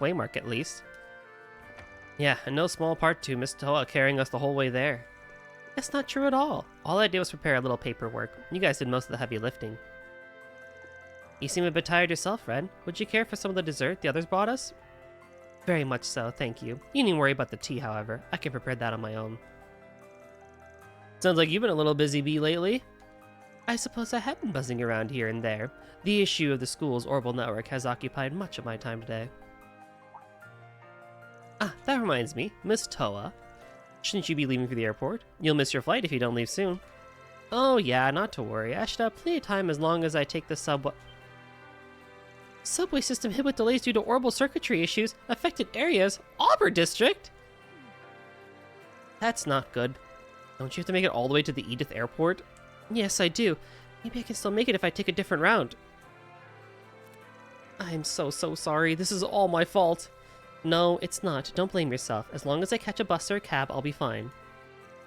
Waymark at least. Yeah, and no small part to Miss Toa carrying us the whole way there. That's not true at all. All I did was prepare a little paperwork. You guys did most of the heavy lifting. You seem a bit tired yourself, Red. Would you care for some of the dessert the others brought us? Very much so, thank you. You needn't worry about the tea, however. I can prepare that on my own. Sounds like you've been a little busy bee lately. I suppose I have been buzzing around here and there. The issue of the school's orbital network has occupied much of my time today. Ah, that reminds me, Miss Toa. Shouldn't you be leaving for the airport? You'll miss your flight if you don't leave soon. Oh yeah, not to worry. I should have plenty of time as long as I take the subway. Subway system hit with delays due to orbital circuitry issues. Affected areas? Auburn District? That's not good. Don't you have to make it all the way to the Edith Airport? Yes, I do. Maybe I can still make it if I take a different route. I'm so sorry. This is all my fault. No, it's not. Don't blame yourself. As long as I catch a bus or a cab, I'll be fine.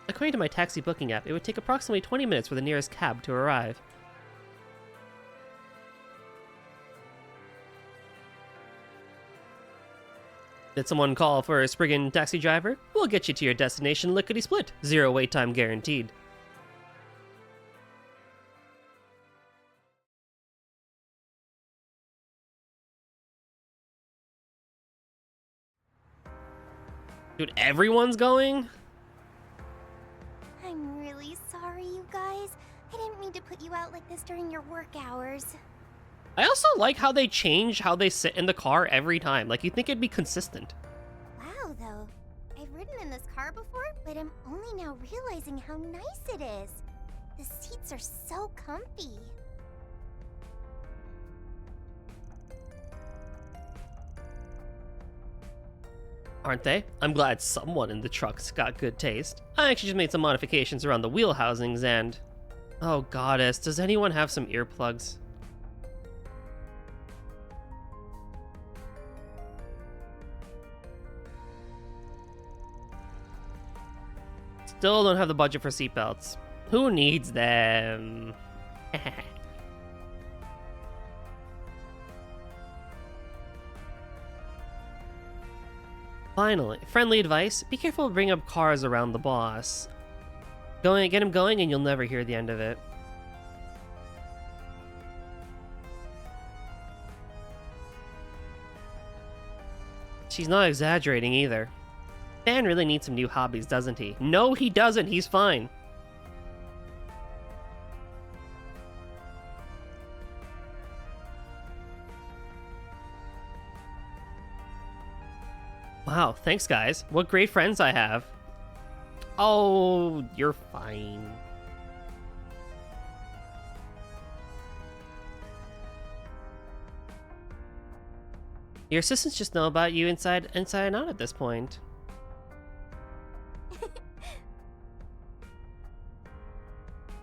According to my taxi booking app, it would take approximately 20 minutes for the nearest cab to arrive. Did someone call for a Spriggan taxi driver? We'll get you to your destination lickety-split. 0 wait time guaranteed. Dude, everyone's going? I'm really sorry, you guys. I didn't mean to put you out like this during your work hours. I also like how they change how they sit in the car every time. Like, you'd think it'd be consistent. Wow, though. I've ridden in this car before, but I'm only now realizing how nice it is. The seats are so comfy. Aren't they? I'm glad someone in the truck's got good taste. I actually just made some modifications around the wheel housings and... Oh goddess, does anyone have some earplugs? Still don't have the budget for seatbelts. Who needs them? Finally, friendly advice, be careful to bring up cars around the boss. Get him going and you'll never hear the end of it. She's not exaggerating either. Dan really needs some new hobbies, doesn't he? No, he doesn't, he's fine. Wow, thanks guys. What great friends I have. Oh, you're fine. Your assistants just know about you inside and out at this point.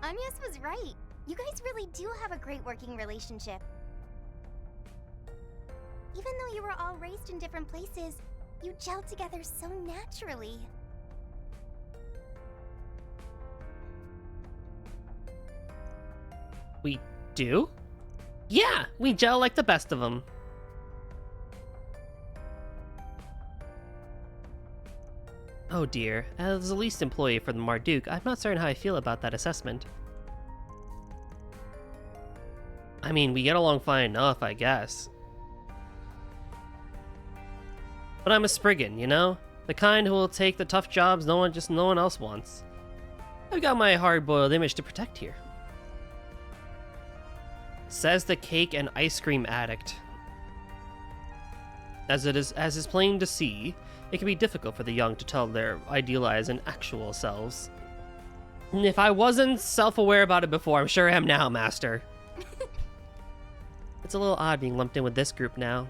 Agnes was right. You guys really do have a great working relationship. Even though you were all raised in different places, you gelled together so naturally. We do? Yeah, we gel like the best of them. Oh dear, as the least employee for the Marduk, I'm not certain how I feel about that assessment. I mean, we get along fine enough, I guess. But I'm a Spriggan, you know? The kind who will take the tough jobs no one else wants. I've got my hard-boiled image to protect here. Says the cake and ice cream addict. As is plain to see, it can be difficult for the young to tell their idealized and actual selves. And if I wasn't self-aware about it before, I'm sure I am now, Master. It's a little odd being lumped in with this group now.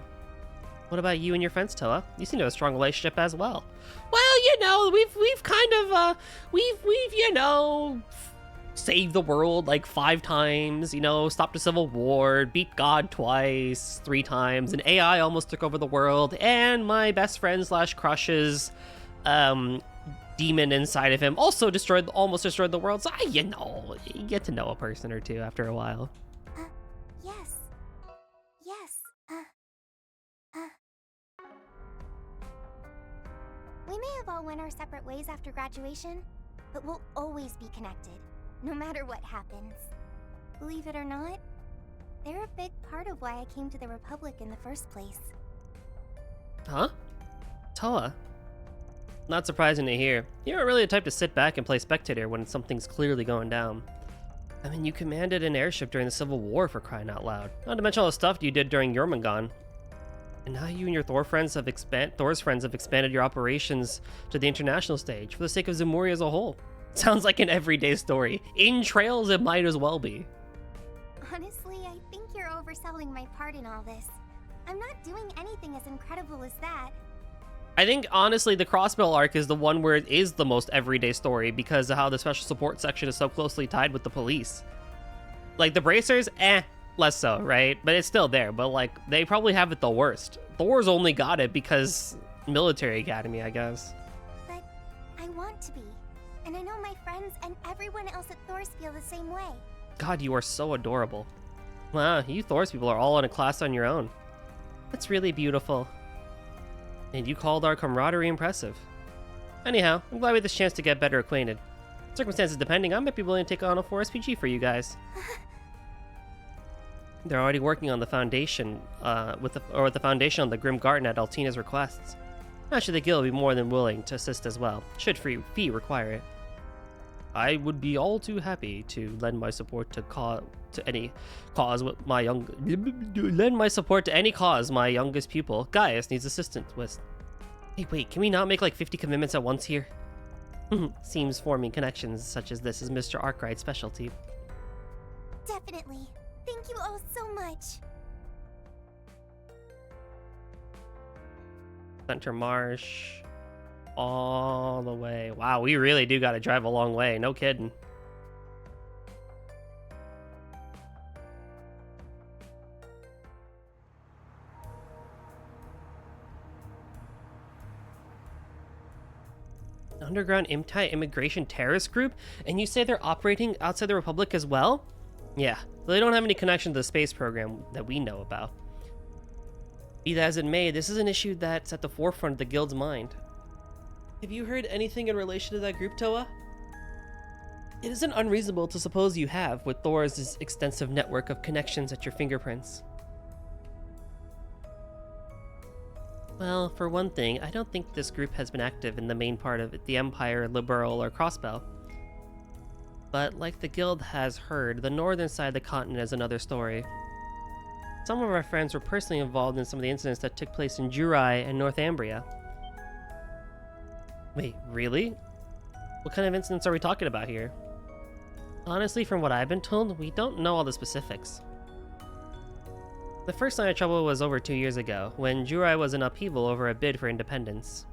What about you and your friends, Toa? You seem to have a strong relationship as well. Well, you know, we've kind of we've you know, saved the world like 5 times, you know, stopped a civil war, beat God twice, 3 times, and AI almost took over the world, and my best friend / crush's demon inside of him also almost destroyed the world. So you know, you get to know a person or two after a while. Yes. Yes. We may have all went our separate ways after graduation, but we'll always be connected, no matter what happens. Believe it or not, they're a big part of why I came to the Republic in the first place. Huh? Toa? Not surprising to hear. You aren't really the type to sit back and play spectator when something's clearly going down. I mean, you commanded an airship during the Civil War, for crying out loud. Not to mention all the stuff you did during Jormungand. And now you and your Thor's friends have expanded your operations to the international stage for the sake of Zemuria as a whole. Sounds like an everyday story. In Trails, it might as well be. Honestly, I think you're overselling my part in all this. I'm not doing anything as incredible as that. I think, honestly, the Crossbell arc is the one where it is the most everyday story because of how the special support section is so closely tied with the police. Like, the Bracers, less so, right? But it's still there, but, like, they probably have it the worst. Thor's only got it because military academy, I guess. But I want to be. And I know my friends and everyone else at Thor's feel the same way. God, you are so adorable. Wow, you Thor's people are all in a class on your own. That's really beautiful. And you called our camaraderie impressive. Anyhow, I'm glad we had this chance to get better acquainted. Circumstances depending, I might be willing to take on a 4 SPG for you guys. They're already working on the foundation, with the foundation on the Grim Garden at Altina's requests. Actually, the guild will be more than willing to assist as well, should fee require it. I would be all too happy to lend my support to any cause my youngest pupil, Gaius, needs assistance with. Hey, wait, can we not make like 50 commitments at once here? Seems forming connections such as this is Mr. Arkwright's specialty. Definitely. Thank you all so much. Center Marsh. All the way. Wow, we really do gotta drive a long way, no kidding. Underground anti-immigration terrorist group? And you say they're operating outside the Republic as well? Yeah, they don't have any connection to the space program that we know about. Be that as it may, this is an issue that's at the forefront of the guild's mind. Have you heard anything in relation to that group, Toa? It isn't unreasonable to suppose you have, with Thor's extensive network of connections at your fingerprints. Well, for one thing, I don't think this group has been active in the main part of the Empire, Liberl, or Crossbell. But like the guild has heard, the northern side of the continent is another story. Some of our friends were personally involved in some of the incidents that took place in Jurai and Northumbria. Wait, really? What kind of incidents are we talking about here? Honestly, from what I've been told, we don't know all the specifics. The first sign of trouble was over 2 years ago, when Jurai was in upheaval over a bid for independence.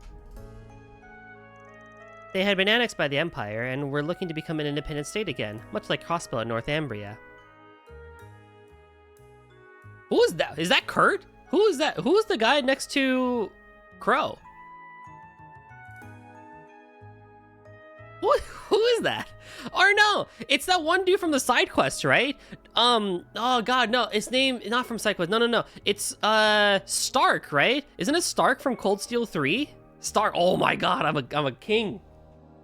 They had been annexed by the Empire, and were looking to become an independent state again, much like Crossbell and Northumbria. Who is that? Is that Kurt? Who is that? Who is the guy next to Crow? Who is that? Or no, it's that one dude from the side quest, right? Oh god, no, his name, not from side quest, no. It's, Stark, right? Isn't it Stark from Cold Steel 3? Stark, oh my god, I'm a king.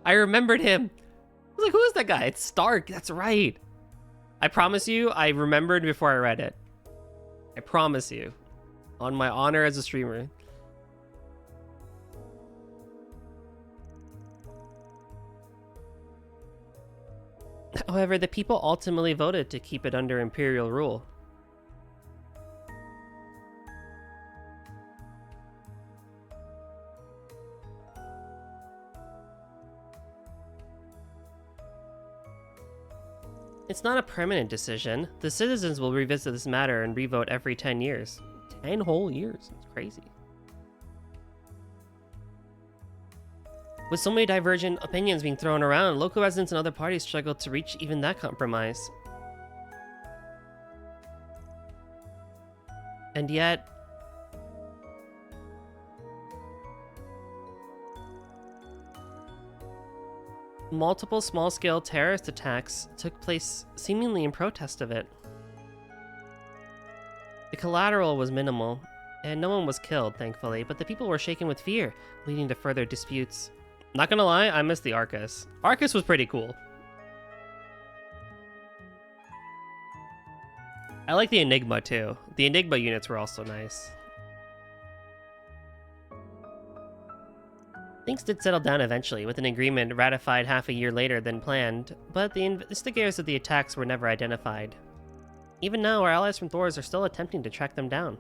I remembered him. I was like, who is that guy? It's Stark, that's right. I promise you, I remembered before I read it. I promise you. On my honor as a streamer. However, the people ultimately voted to keep it under Imperial rule. It's not a permanent decision. The citizens will revisit this matter and revote every 10 years. 10 whole years. It's crazy. With so many divergent opinions being thrown around, local residents and other parties struggle to reach even that compromise. And yet, multiple small-scale terrorist attacks took place seemingly in protest of it. The collateral was minimal, and no one was killed, thankfully, but the people were shaken with fear, leading to further disputes. Not gonna lie, I missed the Arcus. Arcus was pretty cool. I like the Enigma too. The Enigma units were also nice. Things did settle down eventually, with an agreement ratified half a year later than planned, but the instigators of the attacks were never identified. Even now, our allies from Thors are still attempting to track them down.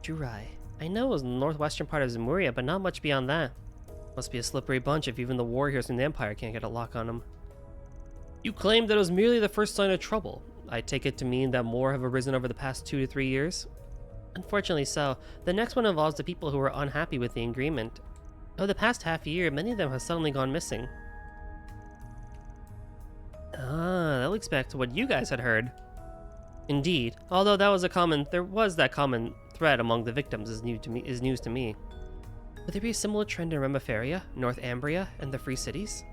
Jurai. I know it was the northwestern part of Zemuria, but not much beyond that. Must be a slippery bunch if even the warriors from the Empire can't get a lock on them. You claimed that it was merely the first sign of trouble. I take it to mean that more have arisen over the past 2 to 3 years? Unfortunately so. The next one involves the people who were unhappy with the agreement. Over the past half year, many of them have suddenly gone missing. Ah, that links back to what you guys had heard. Indeed, although there was that common thread among the victims is news to me. Would there be a similar trend in Remiferia, North Ambria, and the Free Cities?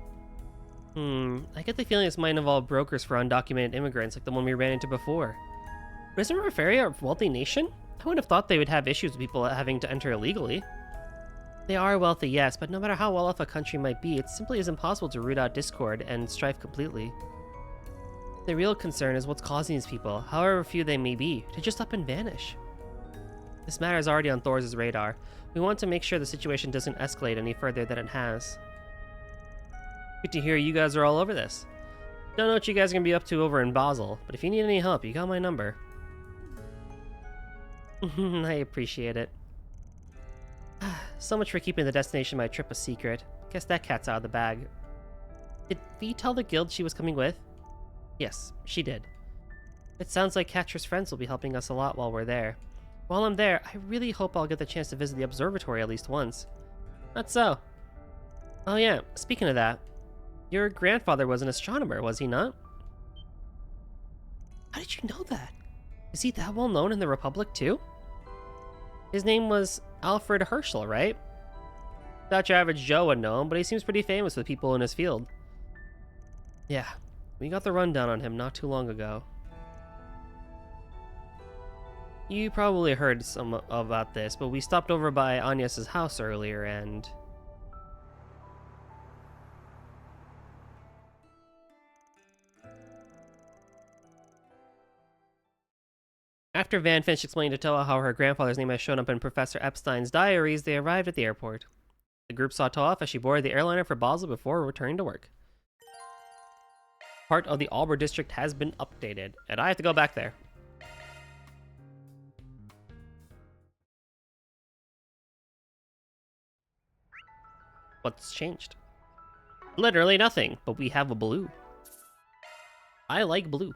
I get the feeling this might involve brokers for undocumented immigrants like the one we ran into before. But isn't Remiferia a wealthy nation? I wouldn't have thought they would have issues with people having to enter illegally. They are wealthy, yes, but no matter how well off a country might be, it simply is impossible to root out discord and strife completely. The real concern is what's causing these people, however few they may be, to just up and vanish. This matter is already on Thors' radar. We want to make sure the situation doesn't escalate any further than it has. Good to hear you guys are all over this. Don't know what you guys are going to be up to over in Basel, but if you need any help, you got my number. I appreciate it. So much for keeping the destination of my trip a secret. Guess that cat's out of the bag. Did Vi tell the guild she was coming with? Yes, she did. It sounds like Catra's friends will be helping us a lot while we're there. While I'm there, I really hope I'll get the chance to visit the observatory at least once. That's so. Oh yeah, speaking of that, your grandfather was an astronomer, was he not? How did you know that? Is he that well known in the Republic too? His name was Alfred Herschel, right? Thought your average Joe would know him, but he seems pretty famous with people in his field. Yeah, we got the rundown on him not too long ago. You probably heard some about this, but we stopped over by Agnes' house earlier and... After Van finished explaining to Toa how her grandfather's name had shown up in Professor Epstein's diaries, they arrived at the airport. The group saw Toa off as she boarded the airliner for Basel before returning to work. Part of the Alba district has been updated, and I have to go back there. What's changed? Literally nothing, but we have a blue. I like blue.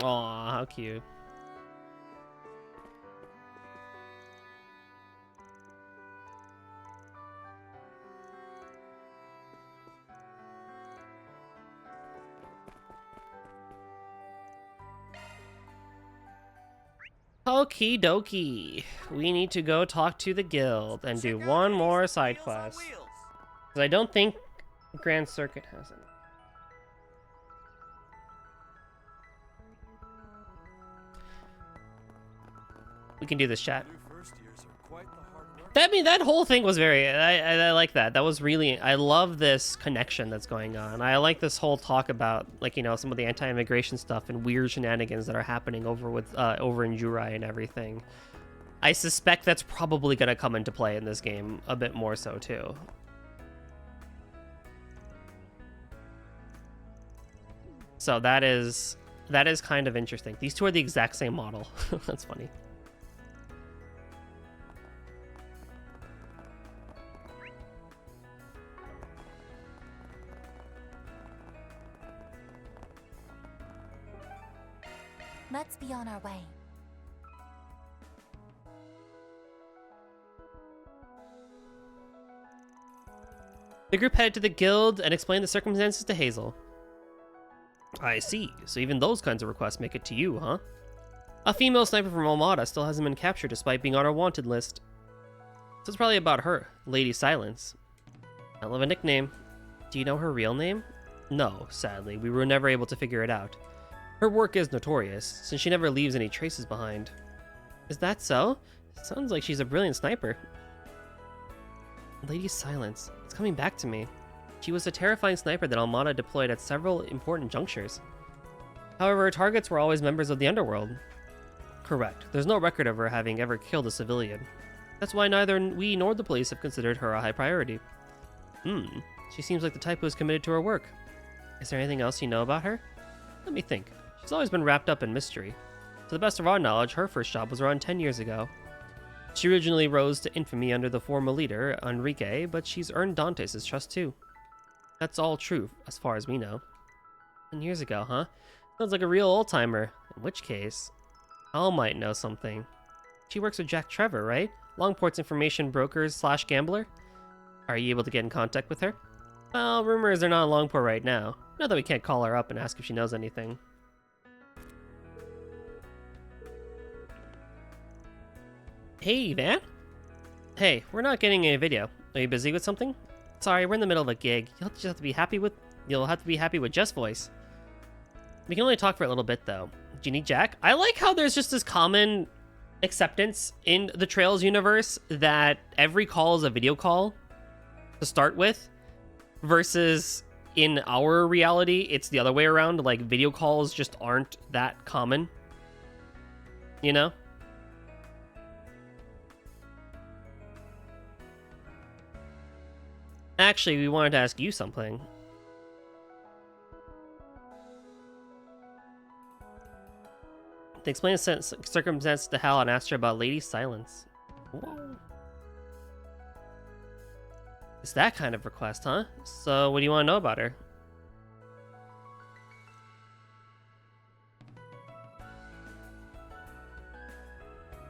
Aw, how cute. Okie dokie. We need to go talk to the guild and do one more side quest. Because I don't think Grand Circuit has it. We can do this, chat. That whole thing was very... I like that. That was really... I love this connection that's going on. I like this whole talk about, like, you know, some of the anti-immigration stuff and weird shenanigans that are happening over in Jurai and everything. I suspect that's probably going to come into play in this game a bit more so, too. So that is kind of interesting. These two are the exact same model. That's funny. Let's be on our way. The group headed to the guild and explained the circumstances to Hazel. I see. So even those kinds of requests make it to you, huh? A female sniper from Almada still hasn't been captured despite being on our wanted list. So it's probably about her, Lady Silence. I love a nickname. Do you know her real name? No, sadly. We were never able to figure it out. Her work is notorious, since she never leaves any traces behind. Is that so? Sounds like she's a brilliant sniper. Lady Silence. It's coming back to me. She was a terrifying sniper that Almada deployed at several important junctures. However, her targets were always members of the underworld. Correct. There's no record of her having ever killed a civilian. That's why neither we nor the police have considered her a high priority. She seems like the type who is committed to her work. Is there anything else you know about her? Let me think. She's always been wrapped up in mystery. To the best of our knowledge, her first job was around 10 years ago. She originally rose to infamy under the former leader, Enrique, but she's earned Dantes' trust too. That's all true, as far as we know. 10 years ago, huh? Sounds like a real old-timer. In which case, Al might know something. She works with Jack Trevor, right? Longport's information brokers/gambler? Are you able to get in contact with her? Well, rumors they're not in Longport right now. Not that we can't call her up and ask if she knows anything. Hey, Van? Hey, we're not getting a video. Are you busy with something? Sorry, we're in the middle of a gig. You'll just have to be happy with Jeff's voice. We can only talk for a little bit though. Do you need Jack? I like how there's just this common acceptance in the Trails universe that every call is a video call to start with, versus in our reality, it's the other way around. Like, video calls just aren't that common. You know? Actually, we wanted to ask you something. They explained the circumstances to Hal and asked her about Lady Silence. Whoa. It's that kind of request, huh? So, what do you want to know about her?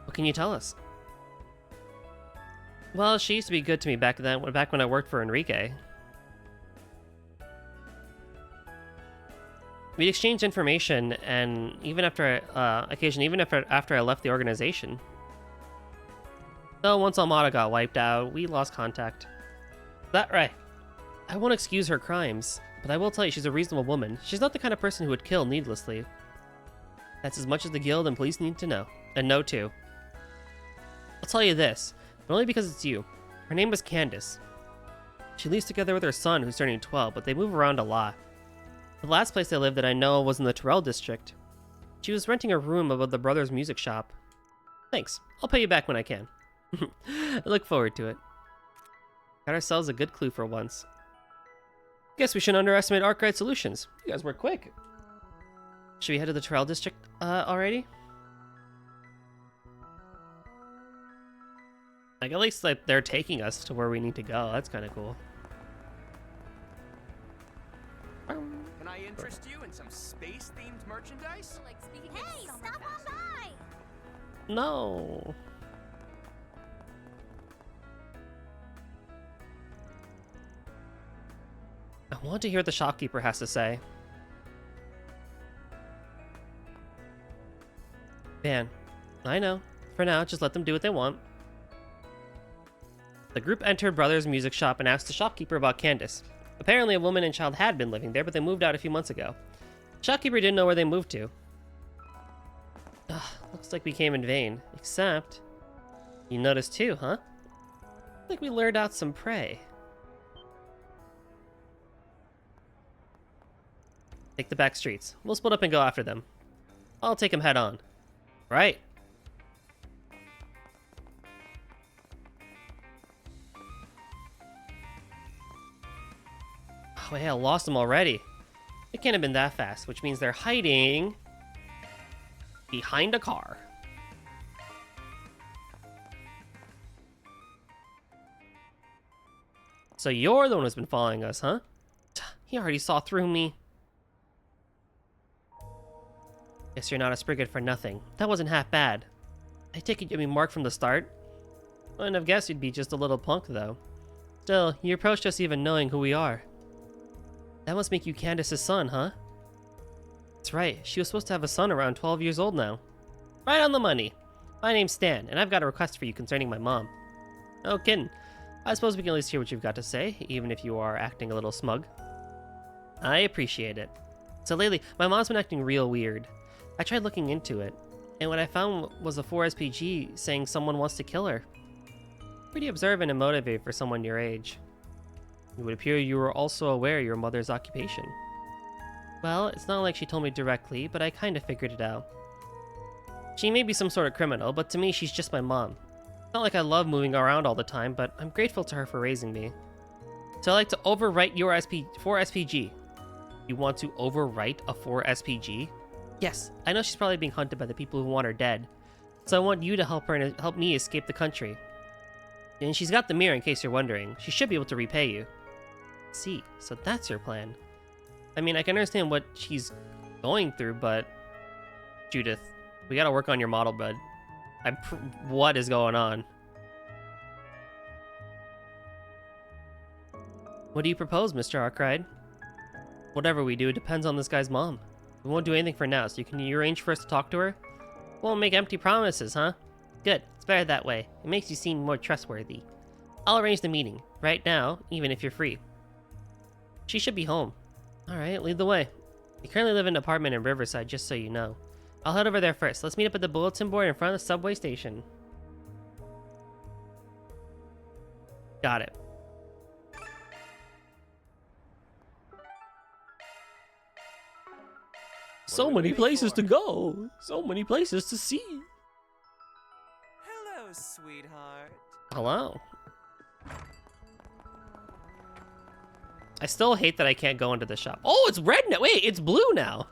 What can you tell us? Well, she used to be good to me back when I worked for Enrique. We'd exchanged information, and even after after I left the organization. Though once Almada got wiped out, we lost contact. That right. I won't excuse her crimes, but I will tell you she's a reasonable woman. She's not the kind of person who would kill needlessly. That's as much as the guild and police need to know. And know too. I'll tell you this, but only because it's you. Her name was Candace. She lives together with her son, who's turning 12, but they move around a lot. The last place they lived that I know was in the Terrell district. She was renting a room above the brothers' music shop. Thanks. I'll pay you back when I can. I look forward to it. Got ourselves a good clue for once. Guess we shouldn't underestimate Arkwright Solutions. You guys work quick. Should we head to the Terrell district already? Like, at least like they're taking us to where we need to go. That's kind of cool. Can I interest you in some space-themed merchandise? Hey, stop on by! No. I want to hear what the shopkeeper has to say. Man, I know. For now, just let them do what they want. The group entered Brothers' music shop and asked the shopkeeper about Candace. Apparently, a woman and child had been living there, but they moved out a few months ago. The shopkeeper didn't know where they moved to. Ugh, looks like we came in vain. Except, you noticed too, huh? Like we lured out some prey. Take the back streets. We'll split up and go after them. I'll take them head on. Right. Oh, hey, I lost them already. It can't have been that fast, which means they're hiding behind a car. So you're the one who's been following us, huh? He already saw through me. Guess you're not a Spriggan for nothing. That wasn't half bad. I take it you'd be marked from the start? I wouldn't have guessed you'd be just a little punk, though. Still, you approached us even knowing who we are. That must make you Candace's son, huh? That's right, she was supposed to have a son around 12 years old now. Right on the money. My name's Stan, and I've got a request for you concerning my mom. No kidding. I suppose we can at least hear what you've got to say, even if you are acting a little smug. I appreciate it. So lately, my mom's been acting real weird. I tried looking into it, and what I found was a 4SPG saying someone wants to kill her. Pretty observant and motivated for someone your age. It would appear you were also aware of your mother's occupation. Well, it's not like she told me directly, but I kind of figured it out. She may be some sort of criminal, but to me, she's just my mom. It's not like I love moving around all the time, but I'm grateful to her for raising me. So I'd like to overwrite your 4SPG. You want to overwrite a 4SPG? Yes, I know she's probably being hunted by the people who want her dead. So I want you to help her and help me escape the country. And she's got the mirror in case you're wondering. She should be able to repay you. See, so that's your plan. I mean, I can understand what she's going through, but... Judith, we gotta work on your model, bud. What is going on? What do you propose, Mr. Arkwright? Whatever we do, it depends on this guy's mom. We won't do anything for now, so can you arrange for us to talk to her? Won't make empty promises, huh? Good, it's better that way. It makes you seem more trustworthy. I'll arrange the meeting, right now, even if you're free. She should be home. Alright, lead the way. We currently live in an apartment in Riverside, just so you know. I'll head over there first. Let's meet up at the bulletin board in front of the subway station. Got it. So many places to go. So many places to see. Hello, sweetheart. Hello. I still hate that I can't go into the shop. Oh, it's red now. Wait, it's blue now.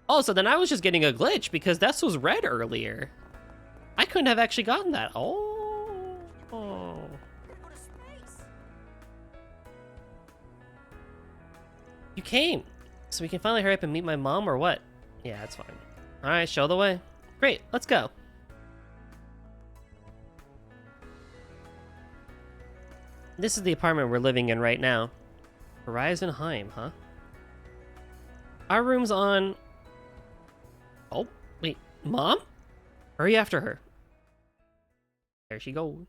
Oh, so then I was just getting a glitch because this was red earlier. I couldn't have actually gotten that. Oh. You came. So we can finally hurry up and meet my mom or what? Yeah, that's fine. All right, show the way. Great, let's go. This is the apartment we're living in right now. Horizon Heim, huh? Our room's on... Oh, wait, Mom? Hurry after her. There she goes.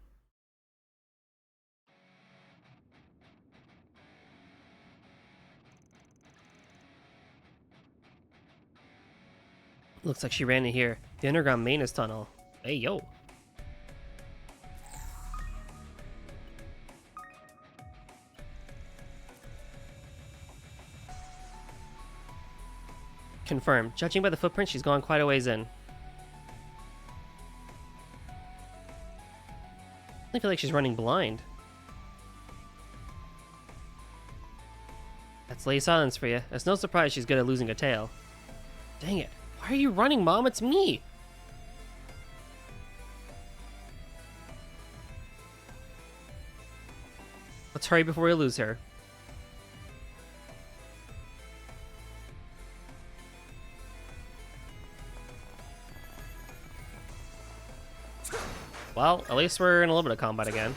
Looks like she ran in here. The underground maintenance tunnel. Hey, yo. Confirmed. Judging by the footprint, she's gone quite a ways in. I feel like she's running blind. That's Lady Silence for you. It's no surprise she's good at losing a tail. Dang it. Why are you running, Mom? It's me! Let's hurry before we lose her. Well, at least we're in a little bit of combat again.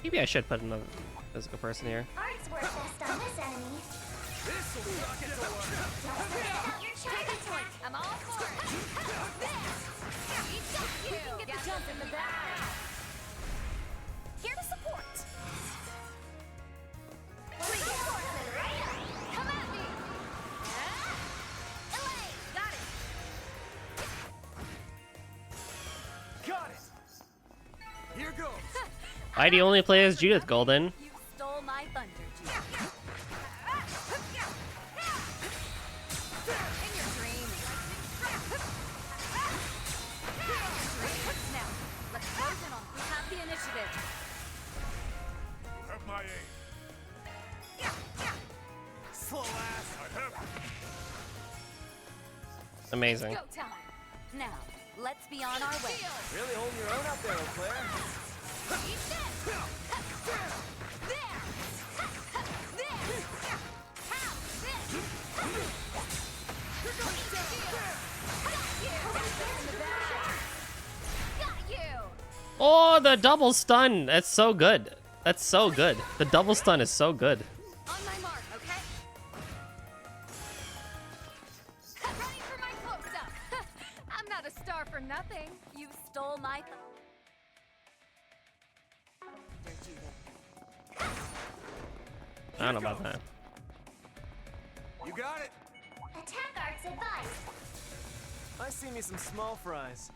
Maybe I should put another physical person here. Art's work best on this enemy. This'll be rocket to work. Don't forget your China torch. I'm all for it. You can get the jump in the back. Here to support. Come at me. Elaine, got it. Got it. Here goes. Why do you only play as Judith, Golden? You stole my thunder, Judith. In your dreams. Now, let's close in on who have the initiative. Have my aim. Slow ass. I have Amazing. Go time. Now, let's be on our way. Really holding your own out there, Eau Claire. Oh, the double stun. That's so good. That's so good. The double stun is so good. On my mark, okay? Ready for my close-up. I'm not a star for nothing. You stole my... I don't know about that. You got it. Attack arts advised. I see me some small fries.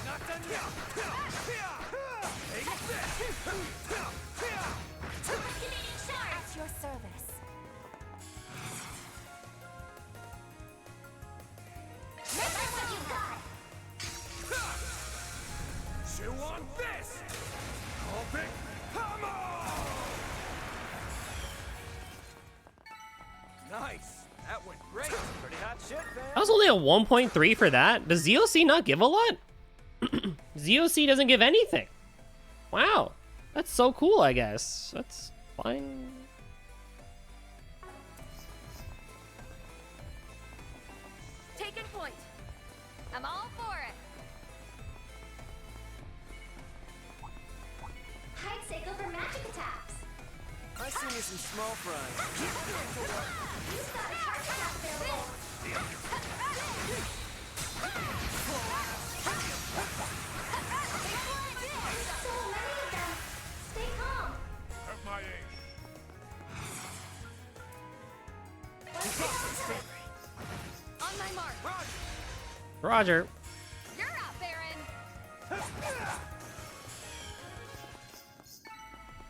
Not done yet. At your service. This is what you got. Chew on this! Copic Hammer! Nice. That went great. Pretty hot shit, man. That was only a 1.3 for that. Does ZOC not give a lot? ZOC doesn't give anything. Wow. That's so cool, I guess. That's fine. Taking point. I'm all for it. Hide cycle for magic attacks. I see me some small fries. You've got a charge attack available. So many of them. Stay calm. Have my aim. On my mark. Roger. You're up, Baron.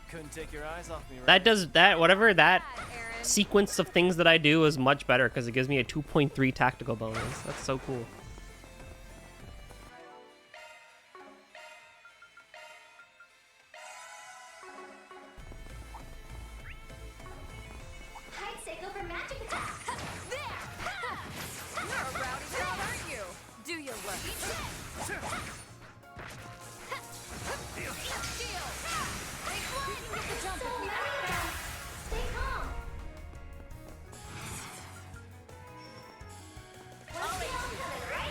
Couldn't take your eyes off me, right? That does that. Whatever that Bad, Aaron. sequence of things that I do is much better because it gives me a 2.3 tactical bonus. That's so cool. Hide cycle for magic attacks. There! You're a rowdy crowd, aren't you? Do your work. Shield! They fly and get the jump So if we many of them. Stay calm.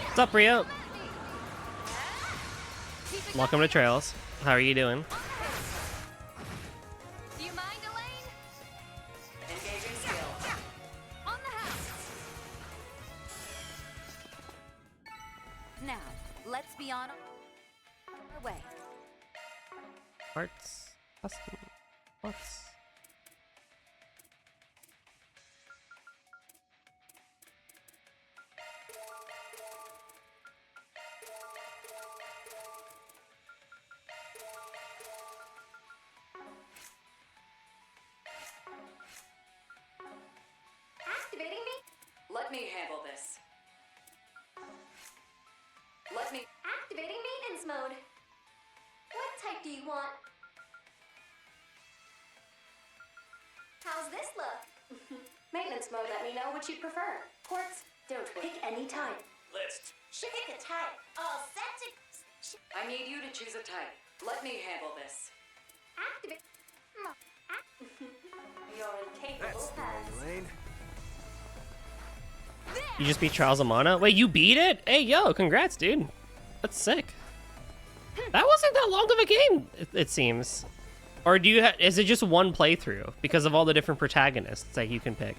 What's up, Rio? Keep it Welcome to Trails. How are you doing? Do you mind, Elaine? Engaging skill. On the house. Now, let's be on our way. Parts. Custom. What's... Activating me? Let me handle this. Let me... Activating maintenance mode. What type do you want? How's this look? Maintenance mode, let me know what you prefer. Quartz, don't pick any type. List. Pick a type. All set to... I need you to choose a type. Let me handle this. Activate... You're incapable. That's the way, Elaine. You just beat Trials of Mana? Wait, you beat it? Hey, yo, congrats, dude. That's sick. That wasn't that long of a game, it seems. Or do you is it just one playthrough because of all the different protagonists that you can pick?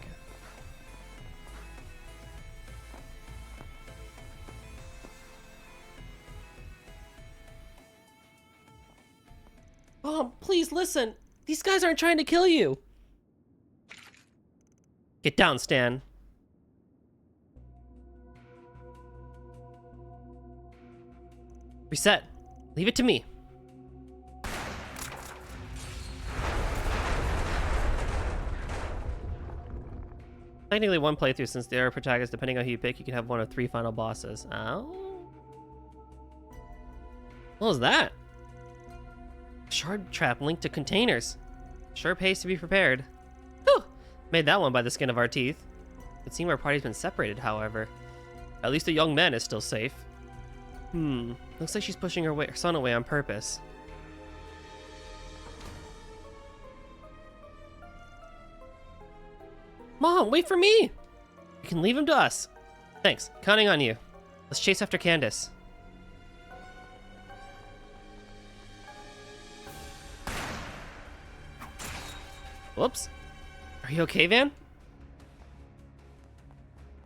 Please listen. These guys aren't trying to kill you. Get down, Stan. Reset. Leave it to me. Technically one playthrough since the other protagonist, depending on who you pick, you can have one of 3 final bosses. Oh? What was that? Shard trap linked to containers. Sure pays to be prepared. Whew! Made that one by the skin of our teeth. It seems our party's been separated, however. At least the young man is still safe. Looks like she's pushing her son away on purpose. Mom, wait for me! You can leave him to us. Thanks, counting on you. Let's chase after Candace. Whoops. Are you okay, Van?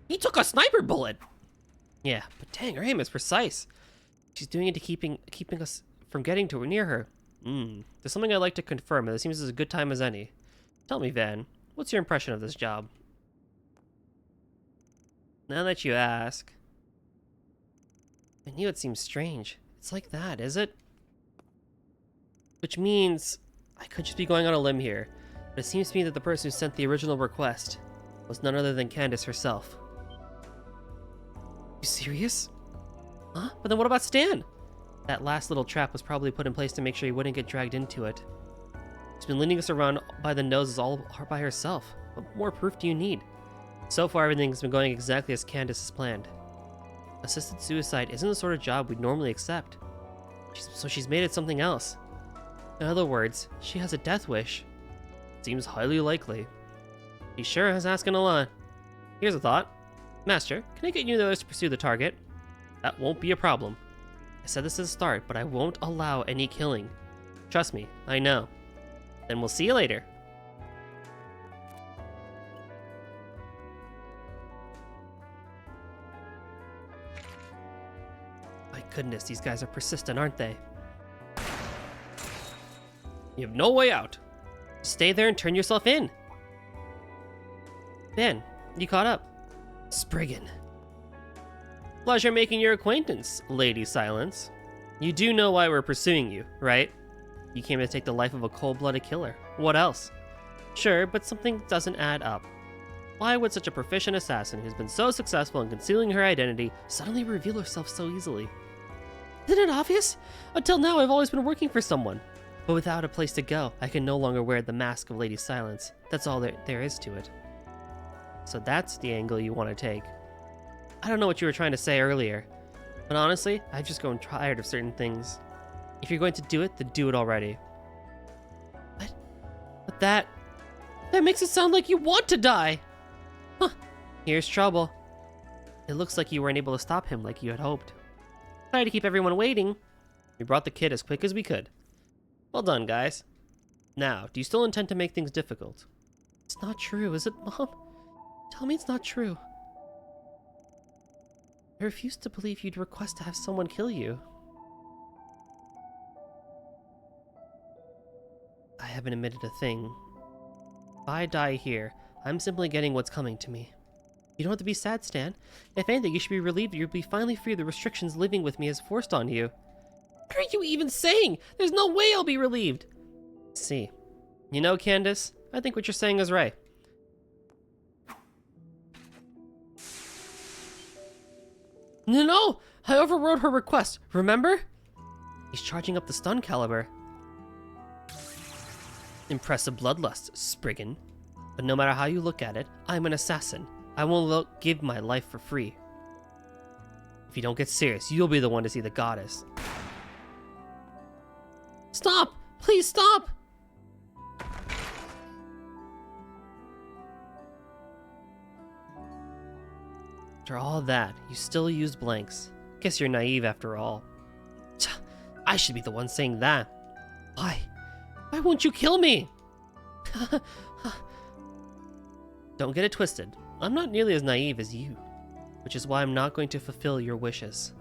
He took a sniper bullet! Yeah, but dang, her aim is precise. She's doing it to keeping us from getting to near her. There's something I'd like to confirm, and it seems as good time as any. Tell me, Van, what's your impression of this job? Now that you ask... I knew it seemed strange. It's like that, is it? Which means... I could just be going on a limb here, but it seems to me that the person who sent the original request was none other than Candace herself. You serious? Huh? But then what about Stan? That last little trap was probably put in place to make sure he wouldn't get dragged into it. She's been leading us around by the noses all by herself. What more proof do you need? So far, everything's been going exactly as Candace has planned. Assisted suicide isn't the sort of job we'd normally accept. So she's made it something else. In other words, she has a death wish. Seems highly likely. He sure is asking a lot. Here's a thought. Master, can I get you and the others to pursue the target? That won't be a problem. I said this at the start, but I won't allow any killing. Trust me, I know. Then we'll see you later. My goodness, these guys are persistent, aren't they? You have no way out. Stay there and turn yourself in. Ben, you caught up. Spriggan. Pleasure making your acquaintance, Lady Silence. You do know why we're pursuing you, right? You came to take the life of a cold-blooded killer. What else? Sure, but something doesn't add up. Why would such a proficient assassin who's been so successful in concealing her identity suddenly reveal herself so easily? Isn't it obvious? Until now, I've always been working for someone. But without a place to go, I can no longer wear the mask of Lady Silence. That's all there is to it. So that's the angle you want to take. I don't know what you were trying to say earlier, but honestly, I've just grown tired of certain things. If you're going to do it, then do it already. But that makes it sound like you want to die! Huh, here's trouble. It looks like you weren't able to stop him like you had hoped. Sorry to keep everyone waiting. We brought the kid as quick as we could. Well done, guys. Now, do you still intend to make things difficult? It's not true, is it, Mom? Tell me it's not true. I refuse to believe you'd request to have someone kill you. I haven't admitted a thing. If I die here, I'm simply getting what's coming to me. You don't have to be sad, Stan. If anything, you should be relieved you'll be finally free of the restrictions living with me has forced on you. What are you even saying? There's no way I'll be relieved. See. You know, Candace, I think what you're saying is right. No! I overrode her request, remember? He's charging up the stun caliber. Impressive bloodlust, Spriggan. But no matter how you look at it, I'm an assassin. I won't give my life for free. If you don't get serious, you'll be the one to see the goddess. Stop! Please stop! After all that, you still use blanks. Guess you're naive after all. I should be the one saying that. Why? Why won't you kill me? Don't get it twisted. I'm not nearly as naive as you, which is why I'm not going to fulfill your wishes.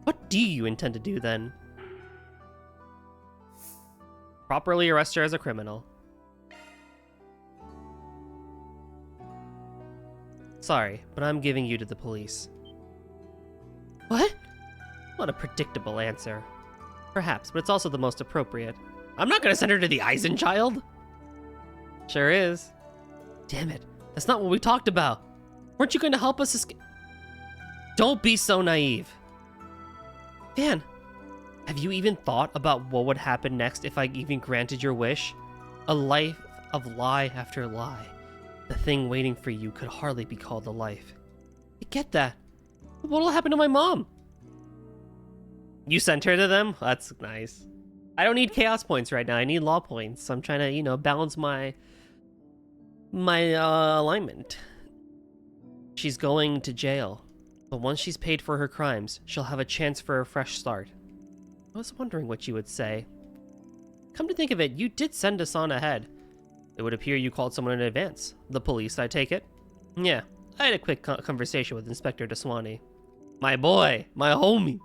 What do you intend to do then? Properly arrest her as a criminal. Sorry, but I'm giving you to the police. What? What a predictable answer. Perhaps, but it's also the most appropriate. I'm not gonna send her to the Eisenchild! Sure is. Damn it, that's not what we talked about. Weren't you going to help us escape? Don't be so naive. Van, have you even thought about what would happen next if I even granted your wish? A life of lie after lie. The thing waiting for you could hardly be called a life. I get that. But what'll happen to my mom? You sent her to them? That's nice. I don't need chaos points right now. I need law points. I'm trying to, you know, balance my alignment. She's going to jail, but once she's paid for her crimes, she'll have a chance for a fresh start. I was wondering what you would say. Come to think of it, you did send us on ahead. It would appear you called someone in advance. The police, I take it? Yeah, I had a quick conversation with Inspector Deswani. My boy, my homie.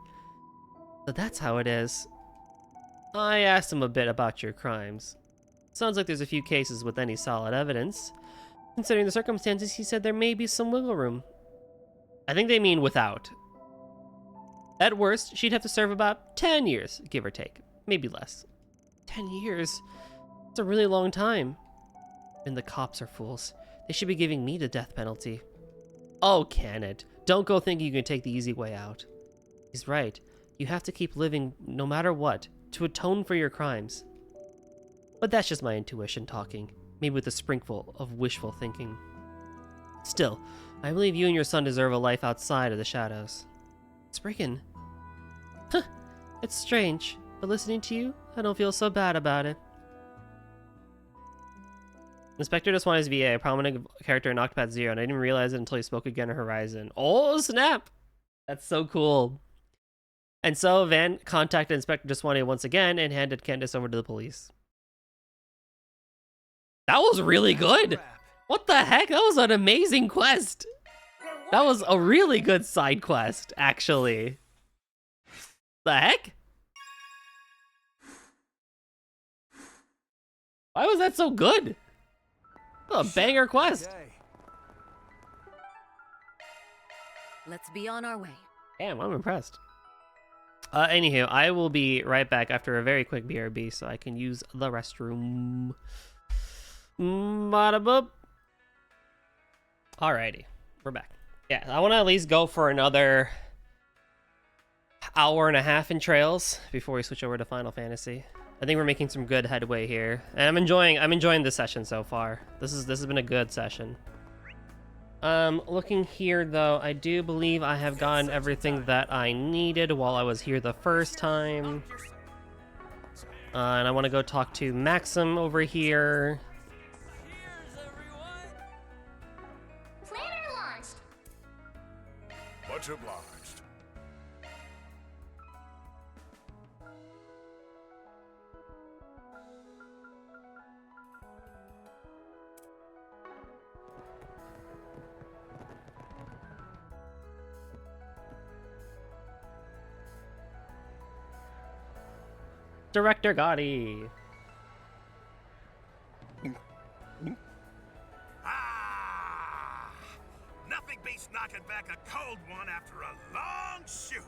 So that's how it is. I asked him a bit about your crimes. Sounds like there's a few cases with any solid evidence. Considering the circumstances, he said there may be some wiggle room. I think they mean without. At worst, she'd have to serve about 10 years, give or take. Maybe less. 10 years? It's a really long time. And the cops are fools. They should be giving me the death penalty. Oh, can it? Don't go thinking you can take the easy way out. He's right. You have to keep living no matter what, to atone for your crimes. But that's just my intuition talking, maybe with a sprinkle of wishful thinking. Still, I believe you and your son deserve a life outside of the shadows. Spriggan. Huh, it's strange, but listening to you, I don't feel so bad about it. Inspector Deswani's VA, a prominent character in Octopath Zero, and I didn't realize it until he spoke again in Horizon. Oh, snap! That's so cool. And so Van contacted Inspector Deswani once again and handed Candace over to the police. That was really good! What the heck? That was an amazing quest! That was a really good side quest, actually. The heck? Why was that so good? A banger quest. Okay. Let's be on our way. Damn, I'm impressed. Anywho, I will be right back after a very quick BRB so I can use the restroom. Bada boop. Alrighty, we're back. Yeah, I want to at least go for another hour and a half in Trails before we switch over to Final Fantasy. I think we're making some good headway here, and I'm enjoying this session so far. This has been a good session. Looking here though, I do believe I have gotten everything that I needed while I was here the first time. And I want to go talk to Maxim over here. Planner launched. Much obliged. Director Gotti. Ah! Nothing beats knocking back a cold one after a long shoot.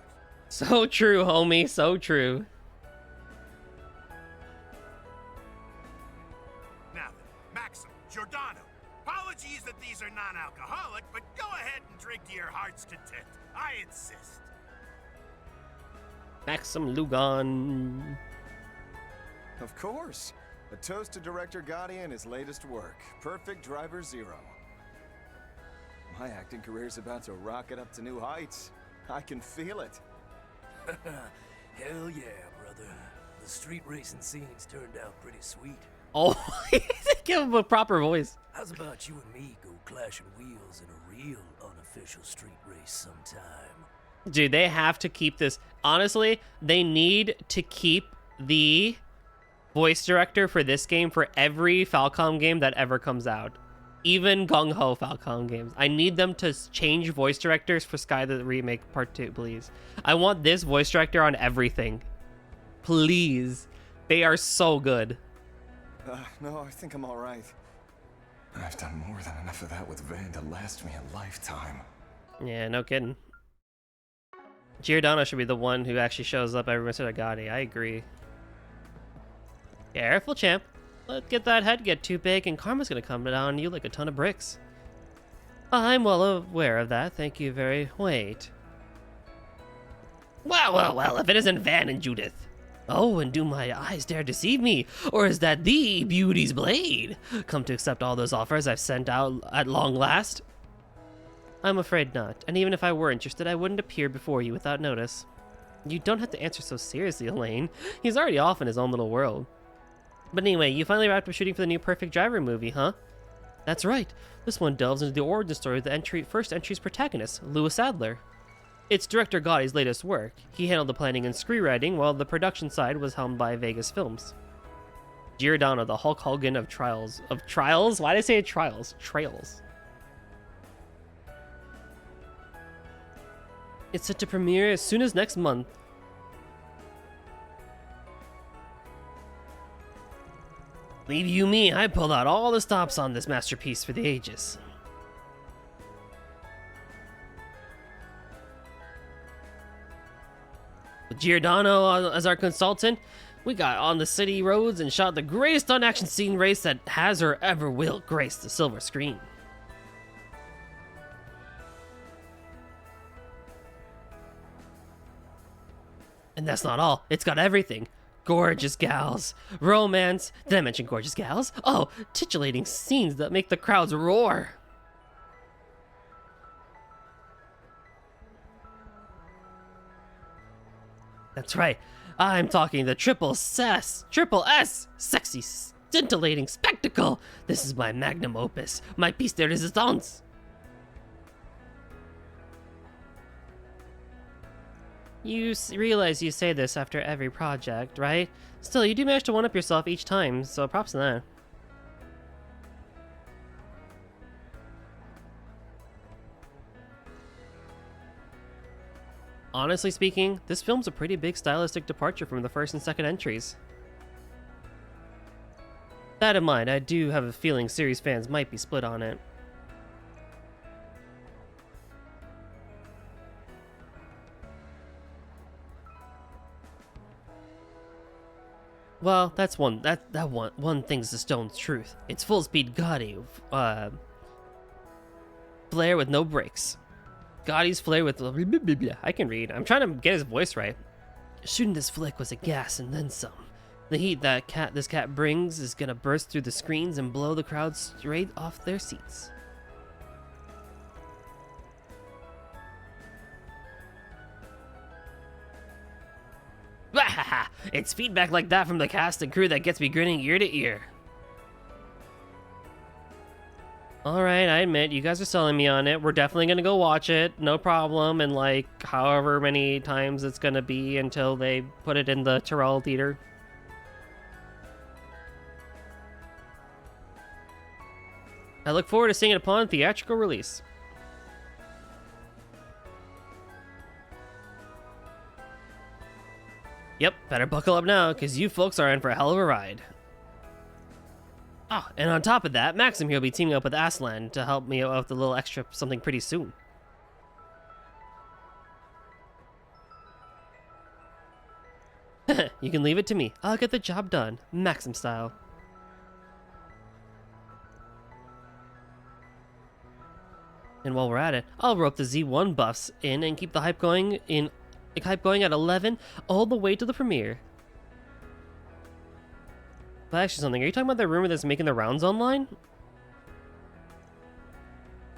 So true, homie, so true. Now then, Maxim, Giordano, apologies that these are non-alcoholic, but go ahead and drink to your heart's content. I insist. Maxim Lugan. Of course. A toast to Director Gotti and his latest work, Perfect Driver Zero. My acting career's about to rocket up to new heights. I can feel it. Hell yeah, brother. The street racing scenes turned out pretty sweet. Oh, give him a proper voice. How's about you and me go clashing wheels in a real unofficial street race sometime? Dude, they have to keep this. Honestly, they need to keep the voice director for this game for every Falcom game that ever comes out. Even Gung Ho Falcom games. I need them to change voice directors for Sky the Remake Part 2, please. I want this voice director on everything. Please. They are so good. No, I think I'm all right. I've done more than enough of that with Van to last me a lifetime. Yeah, no kidding. Giordano should be the one who actually shows up every once in a Gotti. I agree. Careful, champ. Let's get that head get too big and karma's gonna come down on you like a ton of bricks. I'm well aware of that, thank you very... Wait. Well, if it isn't Van and Judith. Oh, and do my eyes dare deceive me? Or is that the Beauty's Blade? Come to accept all those offers I've sent out at long last? I'm afraid not, and even if I were interested, I wouldn't appear before you without notice. You don't have to answer so seriously, Elaine. He's already off in his own little world. But anyway, you finally wrapped up shooting for the new Perfect Driver movie, huh? That's right. This one delves into the origin story of the first entry's protagonist, Louis Adler. It's director Gotti's latest work. He handled the planning and screenwriting, while the production side was helmed by Vegas Films. Giordano, the Hulk Hogan of Trials. Of Trials? Why did I say Trials? Trails. It's set to premiere as soon as next month. Leave you me, I pulled out all the stops on this masterpiece for the ages. With Giordano as our consultant, we got on the city roads and shot the greatest on-action scene race that has or ever will grace the silver screen. And that's not all. It's got everything. Gorgeous gals, romance, did I mention gorgeous gals? Oh, titillating scenes that make the crowds roar. That's right, I'm talking the triple S, sexy, scintillating spectacle. This is my magnum opus, my piece de resistance. You realize you say this after every project, right? Still, you do manage to one-up yourself each time, so props to that. Honestly speaking, this film's a pretty big stylistic departure from the first and second entries. That in mind, I do have a feeling series fans might be split on it. Well, that's one thing's the stone's truth. It's full speed Gotti, flair with no brakes. Gotti's flair with I can read. I'm trying to get his voice right. Shooting this flick was a gas and then some. The heat that this cat brings is gonna burst through the screens and blow the crowd straight off their seats. It's feedback like that from the cast and crew that gets me grinning ear to ear. Alright, I admit, you guys are selling me on it. We're definitely gonna go watch it, no problem, and like, however many times it's gonna be until they put it in the Tyrrell Theater. I look forward to seeing it upon theatrical release. Yep, better buckle up now, because you folks are in for a hell of a ride. Oh, and on top of that, Maxim here will be teaming up with Aslan to help me out with a little extra something pretty soon. You can leave it to me. I'll get the job done, Maxim style. And while we're at it, I'll rope the Z1 buffs in and keep the hype going at 11 all the way to the premiere. But actually something, are you talking about that rumor that's making the rounds online?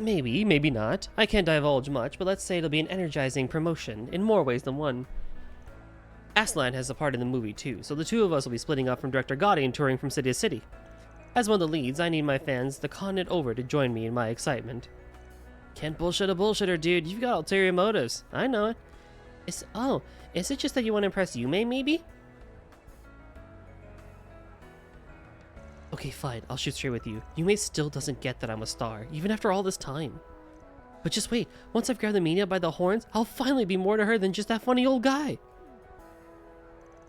Maybe, maybe not. I can't divulge much, but let's say it'll be an energizing promotion in more ways than one. Aslan has a part in the movie too, so the two of us will be splitting up from director Gotti and touring from city to city. As one of the leads, I need my fans the continent over to join me in my excitement. Can't bullshit a bullshitter, dude. You've got ulterior motives. I know it. Is it just that you want to impress Yume, maybe? Okay, fine. I'll shoot straight with you. Yume still doesn't get that I'm a star, even after all this time. But just wait. Once I've grabbed the media by the horns, I'll finally be more to her than just that funny old guy.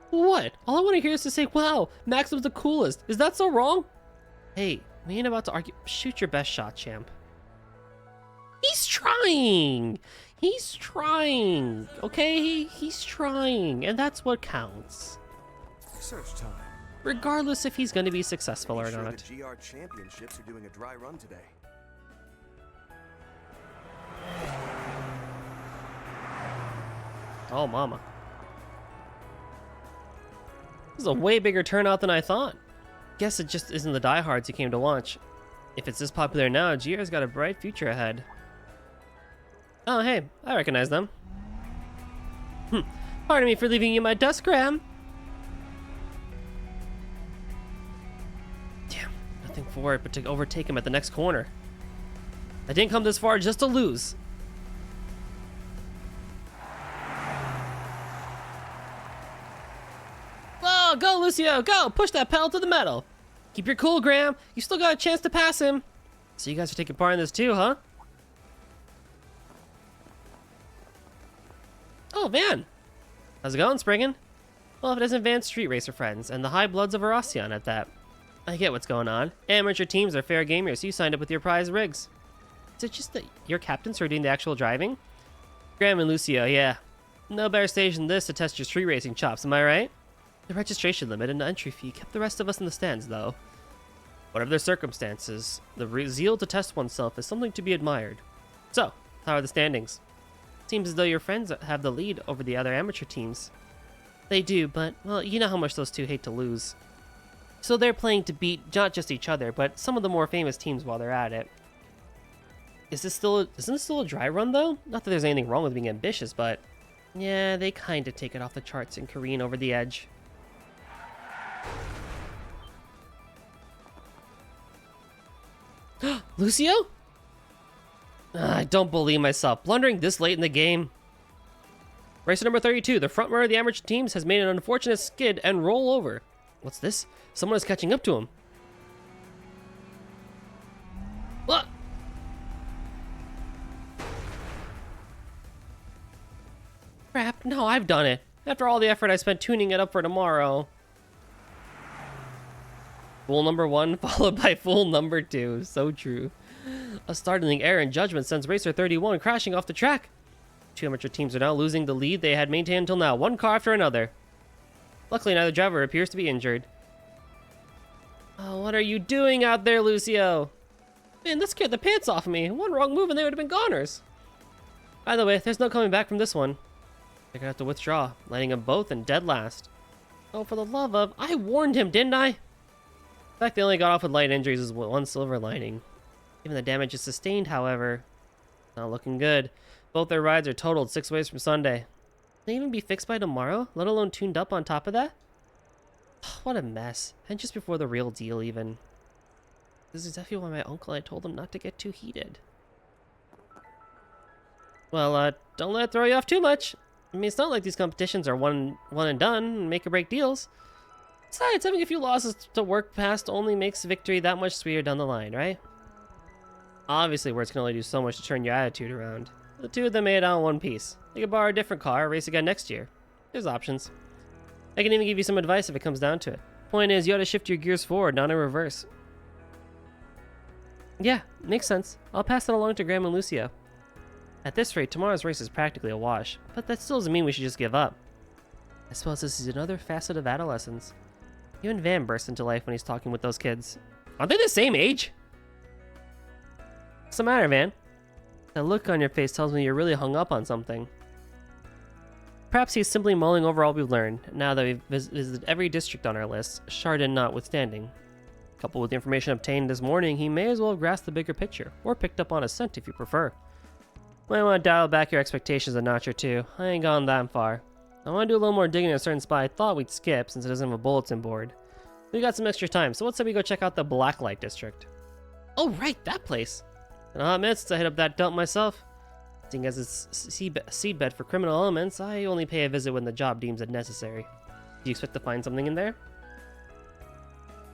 What? All I want to hear is to say, wow, Maxim's the coolest. Is that so wrong? Hey, we ain't about to argue. Shoot your best shot, champ. He's trying! He's trying, okay? He's trying, and that's what counts. Search time. Regardless if he's going to be successful or not. The GR Championships are doing a dry run today. Oh, mama. This is a way bigger turnout than I thought. Guess it just isn't the diehards who came to watch. If it's this popular now, GR's got a bright future ahead. Oh, hey, I recognize them. Part Pardon me for leaving you my dust, Graham. Damn, nothing for it but to overtake him at the next corner. I didn't come this far just to lose. Oh, go, Lucio, go! Push that pedal to the metal. Keep your cool, Graham. You still got a chance to pass him. So you guys are taking part in this too, huh? Oh, Van. How's it going, Spriggan? Well, if it isn't Van's street racer friends, and the high bloods of Erasion at that. I get what's going on. Amateur teams are fair gamers, so you signed up with your prize rigs. Is it just that your captains who are doing the actual driving? Graham and Lucio, yeah. No better stage than this to test your street racing chops, am I right? The registration limit and the entry fee kept the rest of us in the stands, though. Whatever the circumstances, the zeal to test oneself is something to be admired. So, how are the standings? Seems as though your friends have the lead over the other amateur teams. They do, but, well, you know how much those two hate to lose. So they're playing to beat not just each other, but some of the more famous teams while they're at it. Isn't this still a dry run, though? Not that there's anything wrong with being ambitious, but... yeah, they kinda take it off the charts and careen over the edge. Lucio? I don't believe myself. Blundering this late in the game. Racer number 32. The front runner of the amateur teams has made an unfortunate skid and roll over. What's this? Someone is catching up to him. What? Crap. No, I've done it. After all the effort I spent tuning it up for tomorrow. Fool number 1 followed by fool number 2. So true. A startling error in judgment sends Racer 31 crashing off the track. Two amateur teams are now losing the lead they had maintained until now, one car after another. Luckily, neither driver appears to be injured. Oh, what are you doing out there, Lucio? Man, that scared the pants off of me. One wrong move and they would have been goners. By the way, there's no coming back from this one. They're gonna have to withdraw, landing them both in dead last. Oh, for the love of... I warned him, didn't I? The fact they only got off with light injuries is one silver lining. Given the damage is sustained, however, not looking good. Both their rides are totaled 6 ways from Sunday. Can they even be fixed by tomorrow, let alone tuned up on top of that? What a mess. And just before the real deal, even. This is exactly why my uncle had told them not to get too heated. Well, don't let it throw you off too much. I mean, it's not like these competitions are one and done, make or break deals. Besides, having a few losses to work past only makes victory that much sweeter down the line, right? Obviously, words can only do so much to turn your attitude around. The two of them made it out in one piece. They could borrow a different car, race again next year. There's options. I can even give you some advice if it comes down to it. Point is, you ought to shift your gears forward, not in reverse. Yeah, makes sense. I'll pass that along to Graham and Lucio. At this rate, tomorrow's race is practically a wash, but that still doesn't mean we should just give up. I suppose this is another facet of adolescence. Even Van bursts into life when he's talking with those kids. Aren't they the same age? What's the matter, Van? That look on your face tells me you're really hung up on something. Perhaps he's simply mulling over all we've learned, now that we've visited every district on our list, Chardon notwithstanding. Coupled with the information obtained this morning, he may as well have grasped the bigger picture, or picked up on a scent if you prefer. Might want to dial back your expectations a notch or two. I ain't gone that far. I want to do a little more digging in a certain spot I thought we'd skip since it doesn't have a bulletin board. We got some extra time, so let's say we go check out the Blacklight District. Oh right, that place! In a hot minute since I hit up that dump myself. Seeing as it's seedbed for criminal elements, I only pay a visit when the job deems it necessary. Do you expect to find something in there?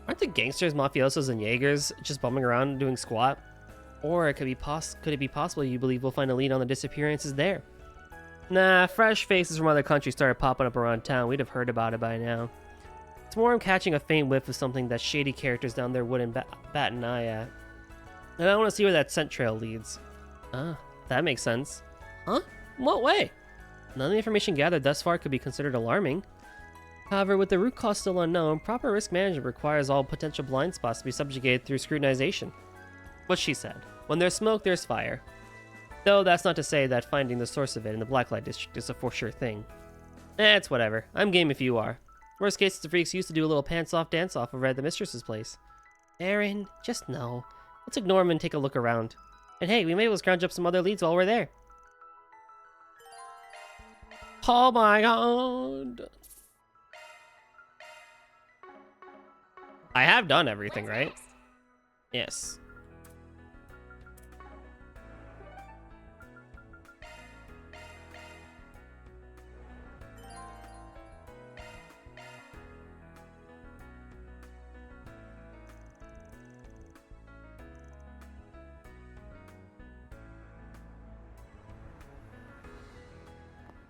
Aren't the gangsters, mafiosos, and Jaegers just bumming around doing squat? Or could it be possible you believe we'll find a lead on the disappearances there? Nah, fresh faces from other countries started popping up around town. We'd have heard about it by now. It's more I'm catching a faint whiff of something that shady characters down there wouldn't bat an eye at. And I want to see where that scent trail leads. Ah, that makes sense. Huh? In what way? None of the information gathered thus far could be considered alarming. However, with the root cause still unknown, proper risk management requires all potential blind spots to be subjugated through scrutinization. What she said. When there's smoke, there's fire. Though that's not to say that finding the source of it in the Blacklight District is a for sure thing. It's whatever. I'm game if you are. Worst case, the freaks used to do a little pants-off dance-off over at the mistress's place. Aaron, just no. Let's ignore him and take a look around. And hey, we may as well scrounge up some other leads while we're there. Oh my god. I have done everything, What's right? next? Yes.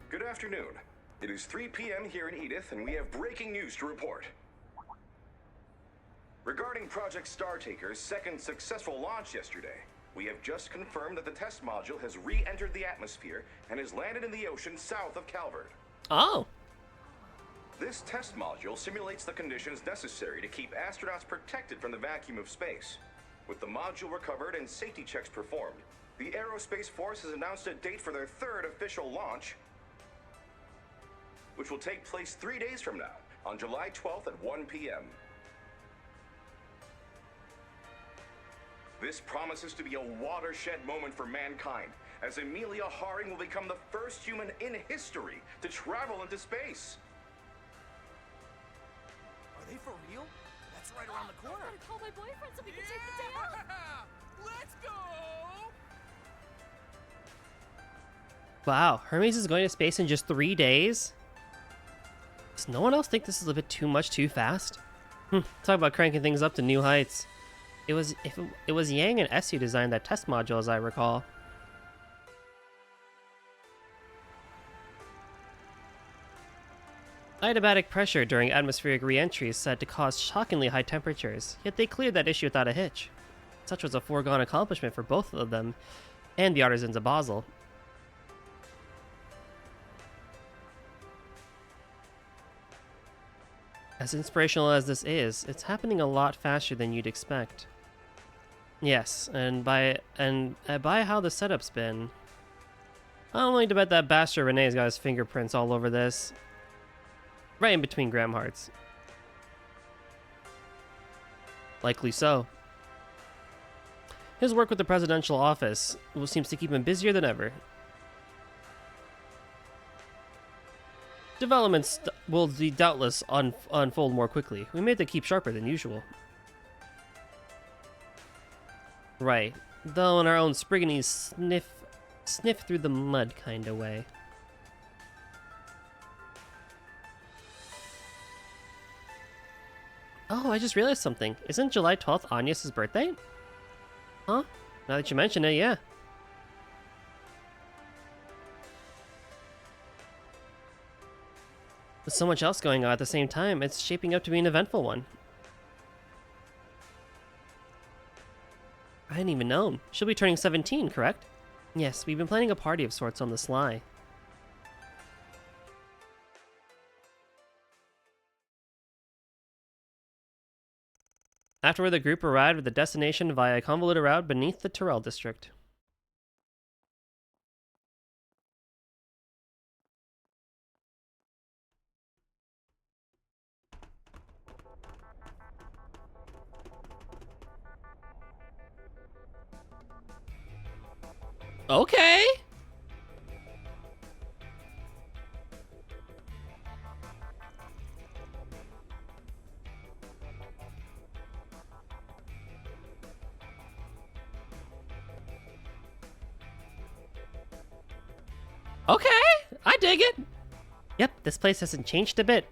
Good afternoon. It is 3 p.m. here in Edith, and we have breaking news to report. Regarding Project Startaker's second successful launch yesterday, we have just confirmed that the test module has re-entered the atmosphere and has landed in the ocean south of Calvert. Oh. This test module simulates the conditions necessary to keep astronauts protected from the vacuum of space. With the module recovered and safety checks performed, the Aerospace Force has announced a date for their third official launch, which will take place 3 days from now, on July 12th at 1 p.m. This promises to be a watershed moment for mankind, as Amelia Haring will become the first human in history to travel into space. Are they for real? That's right around the corner. I gotta call my boyfriend so we can take the day off. Let's go! Wow, Hermes is going to space in just 3 days? Does no one else think this is a bit too much too fast? Talk about cranking things up to new heights. It was Yang and Esu designed that test module, as I recall. Adiabatic pressure during atmospheric re-entry is said to cause shockingly high temperatures, yet they cleared that issue without a hitch. Such was a foregone accomplishment for both of them and the artisans of Basel. As inspirational as this is, it's happening a lot faster than you'd expect. Yes, and by how the setup's been, I'm willing to bet that bastard Renee's got his fingerprints all over this. Right in between Graham hearts. Likely so. His work with the presidential office seems to keep him busier than ever. Developments will doubtless unfold more quickly. We made to keep sharper than usual. Right, though in our own Spriggany sniff through the mud kind of way. Oh, I just realized something. Isn't July 12th Agnes' birthday? Huh? Now that you mention it, yeah. With so much else going on at the same time, it's shaping up to be an eventful one. I hadn't even known. She'll be turning 17, correct? Yes, we've been planning a party of sorts on the sly. Afterward, the group arrived at the destination via a convoluted route beneath the Tyrell district. Okay. Okay, I dig it. Yep, this place hasn't changed a bit.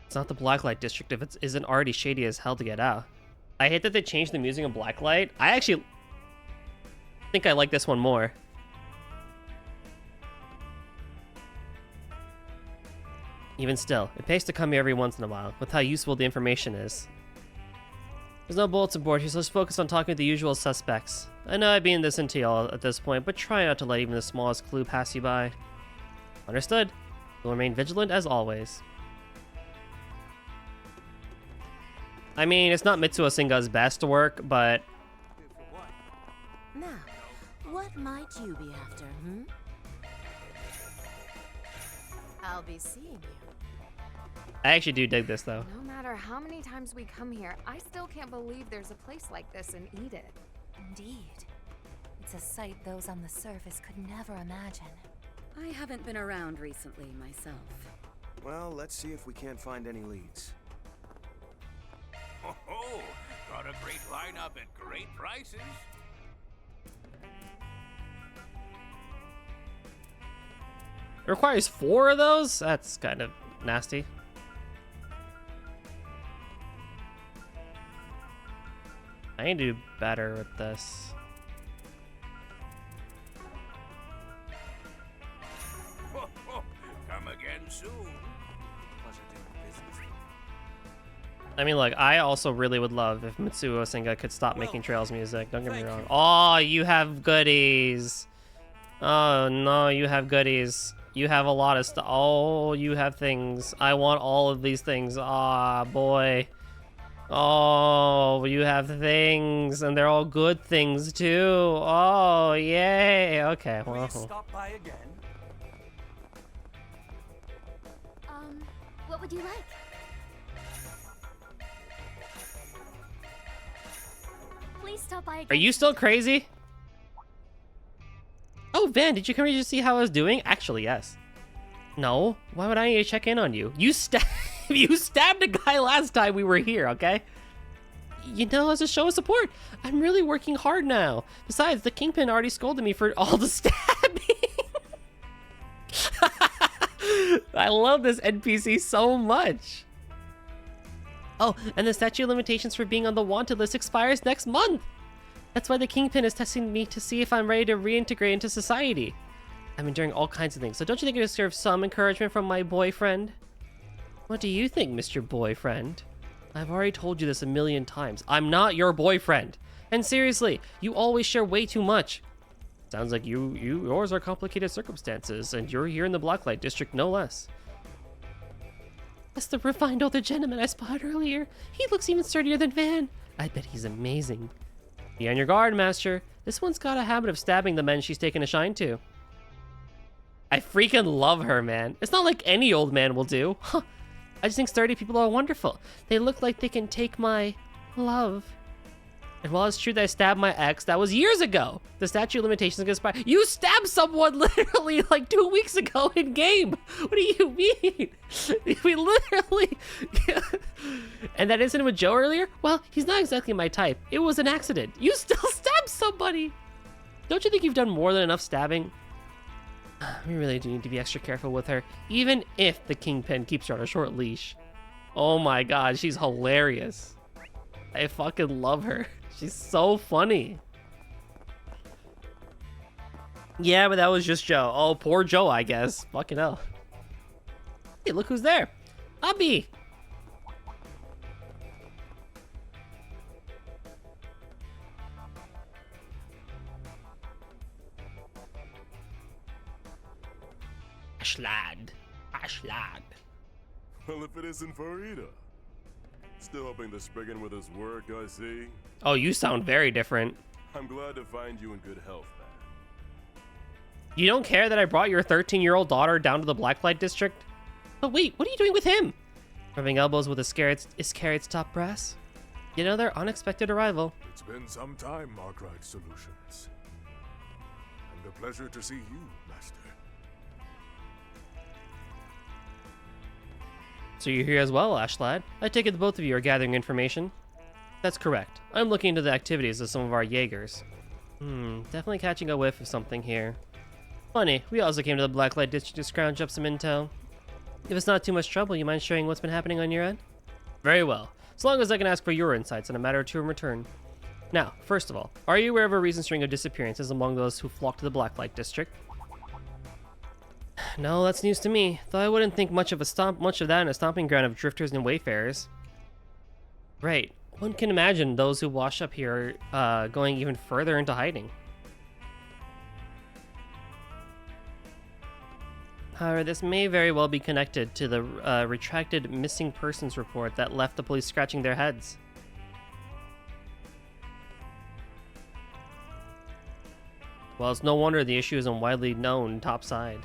It's not the Blacklight district if it isn't already shady as hell to get out. I hate that they changed the music in Blacklight. I actually think I like this one more. Even still, it pays to come here every once in a while, with how useful the information is. There's no bulletin board here, so let's focus on talking with the usual suspects. I know I'd be in this into y'all at this point, but try not to let even the smallest clue pass you by. Understood. We'll remain vigilant as always. I mean, it's not Mitsuo Singa's best work, but... Now, what might you be after, I'll be seeing you. I actually do dig this, though. No matter how many times we come here, I still can't believe there's a place like this in Edith. Indeed. It It's a sight those on the surface could never imagine. I haven't been around recently myself. Well, let's see if we can't find any leads. Oh, got a great lineup at great prices. It requires 4 of those? That's kind of nasty. I need to do better with this. Come again soon. I mean, look, I also really would love if Mitsuo Senga could stop making Trails music. Don't get me wrong. Oh, you have goodies. Oh, no, you have goodies. You have a lot of stuff. Oh, you have things. I want all of these things. Ah, boy. Oh, you have things, and they're all good things, too. Oh, yay. Okay, well. Stop by again. What would you like? Please stop by again. Are you still crazy? Oh, Van, did you come here to see how I was doing? Actually, yes. No? Why would I need to check in on you? You stabbed a guy last time we were here, okay? You know, as a show of support, I'm really working hard now. Besides, the Kingpin already scolded me for all the stabbing. I love this NPC so much. Oh, and the statute of limitations for being on the wanted list expires next month. That's why the Kingpin is testing me to see if I'm ready to reintegrate into society. I'm enduring all kinds of things, so don't you think it deserves some encouragement from my boyfriend? What do you think, Mr. Boyfriend? I've already told you this a million times. I'm not your boyfriend. And seriously, you always share way too much. Sounds like yours are complicated circumstances, and you're here in the Blacklight District no less. That's the refined older gentleman I spotted earlier. He looks even sturdier than Van. I bet he's amazing. Be on your guard, Master. This one's got a habit of stabbing the men she's taken a shine to. I freaking love her, man. It's not like any old man will do. Huh. I just think sturdy people are wonderful. They look like they can take my love. And while it's true that I stabbed my ex, that was years ago. The statute of limitations gets by. You stabbed someone literally like 2 weeks ago in game. What do you mean? We literally. And that incident with Joe earlier? Well, he's not exactly my type. It was an accident. You still stabbed somebody. Don't you think you've done more than enough stabbing? We really do need to be extra careful with her, even if the Kingpin keeps her on a short leash. Oh my god, she's hilarious. I fucking love her. She's so funny. Yeah, but that was just Joe. Oh, poor Joe, I guess. Fucking hell. Hey, look who's there. Abby. Ashlad. Well, if it isn't Farida. Still hoping to Spriggan with his work, I see. Oh, you sound very different. I'm glad to find you in good health, man. You don't care that I brought your 13-year-old daughter down to the Blacklight District? But wait, what are you doing with him? Rubbing elbows with Iscariot's top brass? You know, their unexpected arrival. It's been some time, Arkwright Solutions. And a pleasure to see you, Master. So you're here as well, Ashlad. I take it the both of you are gathering information. That's correct. I'm looking into the activities of some of our Jaegers. Definitely catching a whiff of something here. Funny, we also came to the Blacklight District to scrounge up some intel. If it's not too much trouble, you mind sharing what's been happening on your end? Very well, as long as I can ask for your insights on a matter or two in return. Now, first of all, are you aware of a recent string of disappearances among those who flocked to the Blacklight District? No, that's news to me, though I wouldn't think much of that in a stomping ground of drifters and wayfarers. Right, one can imagine those who wash up here going even further into hiding. However, this may very well be connected to the retracted missing persons report that left the police scratching their heads. Well, it's no wonder the issue isn't widely known topside.